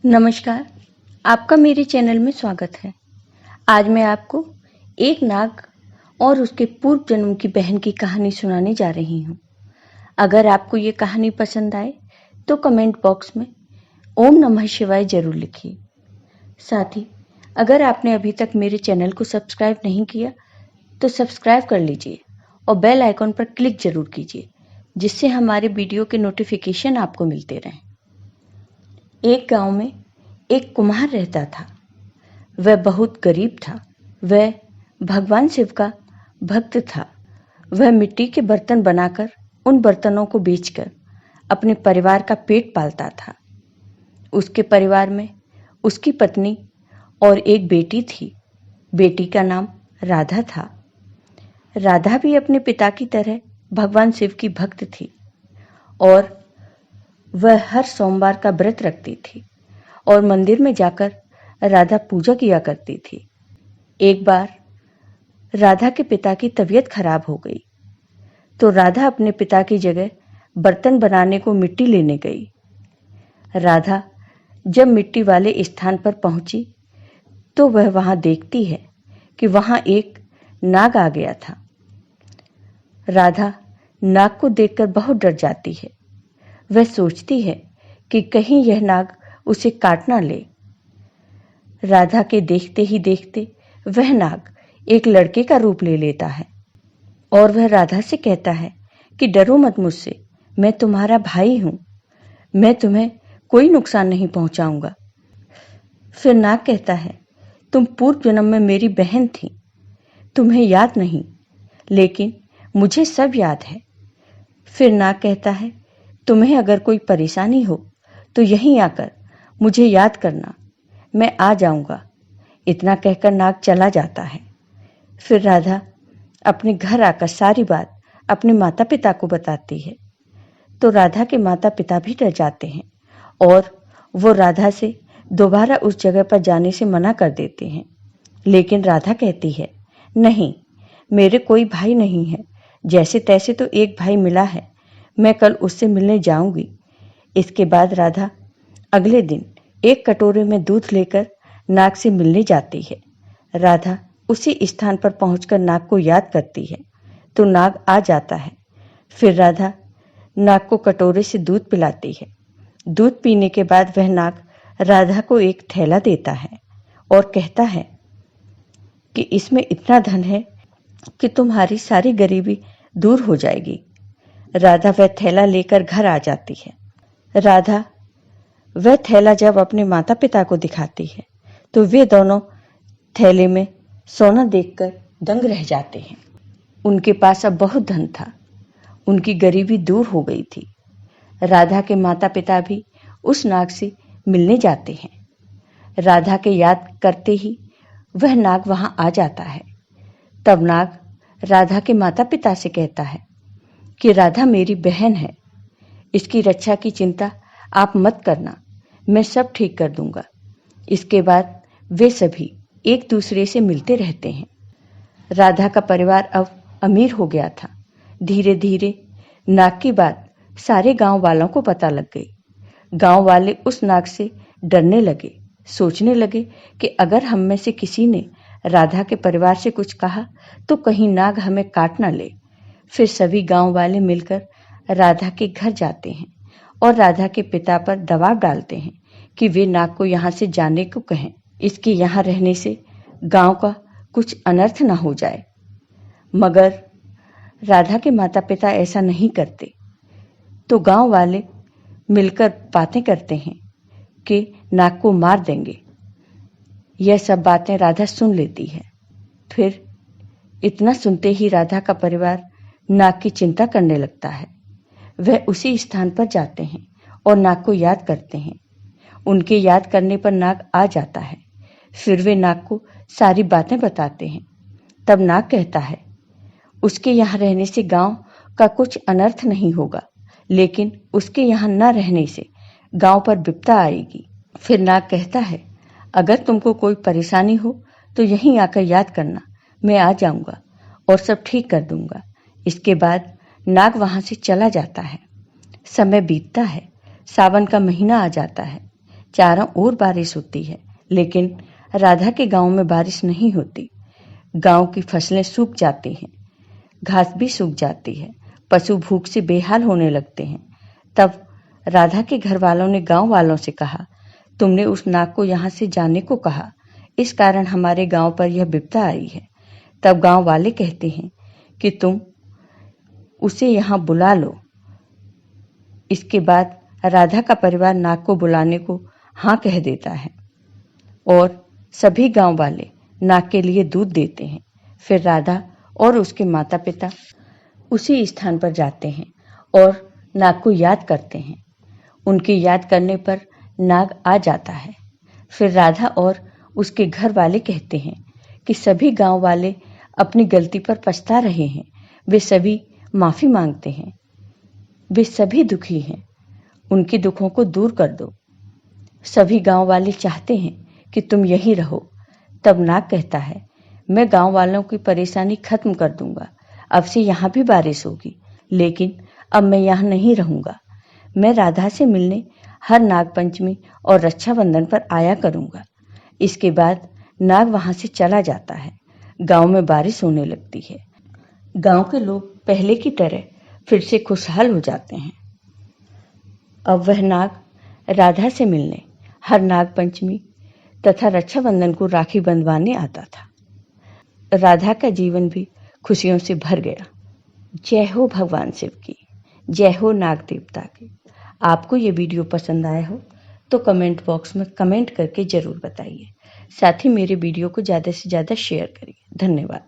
नमस्कार, आपका मेरे चैनल में स्वागत है। आज मैं आपको एक नाग और उसके पूर्व जन्म की बहन की कहानी सुनाने जा रही हूँ। अगर आपको ये कहानी पसंद आए तो कमेंट बॉक्स में ओम नमः शिवाय जरूर लिखिए। साथ ही अगर आपने अभी तक मेरे चैनल को सब्सक्राइब नहीं किया तो सब्सक्राइब कर लीजिए और बेल आइकॉन पर क्लिक जरूर कीजिए, जिससे हमारे वीडियो के नोटिफिकेशन आपको मिलते रहें। एक गांव में एक कुम्हार रहता था। वह बहुत गरीब था। वह भगवान शिव का भक्त था। वह मिट्टी के बर्तन बनाकर उन बर्तनों को बेचकर अपने परिवार का पेट पालता था। उसके परिवार में उसकी पत्नी और एक बेटी थी। बेटी का नाम राधा था। राधा भी अपने पिता की तरह भगवान शिव की भक्त थी और वह हर सोमवार का व्रत रखती थी और मंदिर में जाकर राधा पूजा किया करती थी। एक बार राधा के पिता की तबीयत खराब हो गई तो राधा अपने पिता की जगह बर्तन बनाने को मिट्टी लेने गई। राधा जब मिट्टी वाले स्थान पर पहुंची तो वह वहां देखती है कि वहां एक नाग आ गया था। राधा नाग को देखकर बहुत डर जाती है। वह सोचती है कि कहीं यह नाग उसे काट ना ले। राधा के देखते ही देखते वह नाग एक लड़के का रूप ले लेता है और वह राधा से कहता है कि डरो मत मुझसे, मैं तुम्हारा भाई हूं, मैं तुम्हें कोई नुकसान नहीं पहुंचाऊंगा। फिर नाग कहता है, तुम पूर्व जन्म में मेरी बहन थी, तुम्हें याद नहीं, लेकिन मुझे सब याद है। फिर नाग कहता है, तुम्हें अगर कोई परेशानी हो तो यहीं आकर मुझे याद करना, मैं आ जाऊंगा। इतना कहकर नाग चला जाता है। फिर राधा अपने घर आकर सारी बात अपने माता पिता को बताती है तो राधा के माता पिता भी डर जाते हैं और वो राधा से दोबारा उस जगह पर जाने से मना कर देते हैं। लेकिन राधा कहती है, नहीं, मेरे कोई भाई नहीं है, जैसे तैसे तो एक भाई मिला है, मैं कल उससे मिलने जाऊंगी। इसके बाद राधा अगले दिन एक कटोरे में दूध लेकर नाग से मिलने जाती है। राधा उसी स्थान पर पहुंचकर नाग को याद करती है तो नाग आ जाता है। फिर राधा नाग को कटोरे से दूध पिलाती है। दूध पीने के बाद वह नाग राधा को एक थैला देता है और कहता है कि इसमें इतना धन है कि तुम्हारी सारी गरीबी दूर हो जाएगी। राधा वह थैला लेकर घर आ जाती है। राधा वह थैला जब अपने माता पिता को दिखाती है तो वे दोनों थैले में सोना देखकर दंग रह जाते हैं। उनके पास अब बहुत धन था, उनकी गरीबी दूर हो गई थी। राधा के माता पिता भी उस नाग से मिलने जाते हैं। राधा के याद करते ही वह नाग वहां आ जाता है। तब नाग राधा के माता पिता से कहता है कि राधा मेरी बहन है, इसकी रक्षा की चिंता आप मत करना, मैं सब ठीक कर दूंगा। इसके बाद वे सभी एक दूसरे से मिलते रहते हैं। राधा का परिवार अब अमीर हो गया था। धीरे धीरे नाग की बात सारे गांव वालों को पता लग गई। गांव वाले उस नाग से डरने लगे, सोचने लगे कि अगर हम में से किसी ने राधा के परिवार से कुछ कहा तो कहीं नाग हमें काट ना ले। फिर सभी गांव वाले मिलकर राधा के घर जाते हैं और राधा के पिता पर दबाव डालते हैं कि वे नाग को यहाँ से जाने को कहें, इसके यहाँ रहने से गांव का कुछ अनर्थ न हो जाए। मगर राधा के माता पिता ऐसा नहीं करते तो गांव वाले मिलकर बातें करते हैं कि नाग को मार देंगे। यह सब बातें राधा सुन लेती है। फिर इतना सुनते ही राधा का परिवार नाग की चिंता करने लगता है। वह उसी स्थान पर जाते हैं और नाग को याद करते हैं। उनके याद करने पर नाग आ जाता है। फिर वे नाग को सारी बातें बताते हैं। तब नाग कहता है, उसके यहाँ रहने से गांव का कुछ अनर्थ नहीं होगा, लेकिन उसके यहाँ न रहने से गांव पर विपदा आएगी। फिर नाग कहता है, अगर तुमको कोई परेशानी हो तो यहीं आकर याद करना, मैं आ जाऊंगा और सब ठीक कर दूंगा। इसके बाद नाग वहां से चला जाता है। समय बीतता है, सावन का महीना आ जाता है। चारों ओर बारिश होती है, लेकिन राधा के गांव में बारिश नहीं होती। गांव की फसलें सूख जाती हैं, घास भी सूख जाती है, पशु भूख से बेहाल होने लगते हैं। तब राधा के घर वालों ने गांव वालों से कहा, तुमने उस नाग को यहाँ से जाने को कहा, इस कारण हमारे गांव पर यह विपदा आई है। तब गांव वाले कहते हैं कि तुम उसे यहाँ बुला लो। इसके बाद राधा का परिवार नाग को बुलाने को हाँ कह देता है और सभी गांव वाले नाग के लिए दूध देते हैं। फिर राधा और उसके माता पिता उसी स्थान पर जाते हैं और नाग को याद करते हैं। उनकी याद करने पर नाग आ जाता है। फिर राधा और उसके घर वाले कहते हैं कि सभी गांव वाले अपनी गलती पर पछता रहे हैं। वे सभी माफी मांगते हैं। वे सभी दुखी हैं। उनके दुखों को दूर कर दो। सभी गांव वाले चाहते हैं कि तुम यहीं रहो। तब नाग कहता है, मैं गांव वालों की परेशानी खत्म कर दूंगा। अब से यहाँ भी बारिश होगी, लेकिन अब मैं यहाँ नहीं रहूंगा। मैं राधा से मिलने हर नाग पंचमी और रक्षाबंधन पर आया करूंगा। इसके बाद नाग वहां से चला जाता है। गांव में बारिश होने लगती है। गांव के लोग पहले की तरह फिर से खुशहाल हो जाते हैं। अब वह नाग राधा से मिलने हर नाग पंचमी तथा रक्षाबंधन को राखी बंधवाने आता था। राधा का जीवन भी खुशियों से भर गया। जय हो भगवान शिव की, जय हो नाग देवता की। आपको ये वीडियो पसंद आया हो तो कमेंट बॉक्स में कमेंट करके जरूर बताइए। साथ ही मेरे वीडियो को ज़्यादा से ज़्यादा शेयर करिए। धन्यवाद।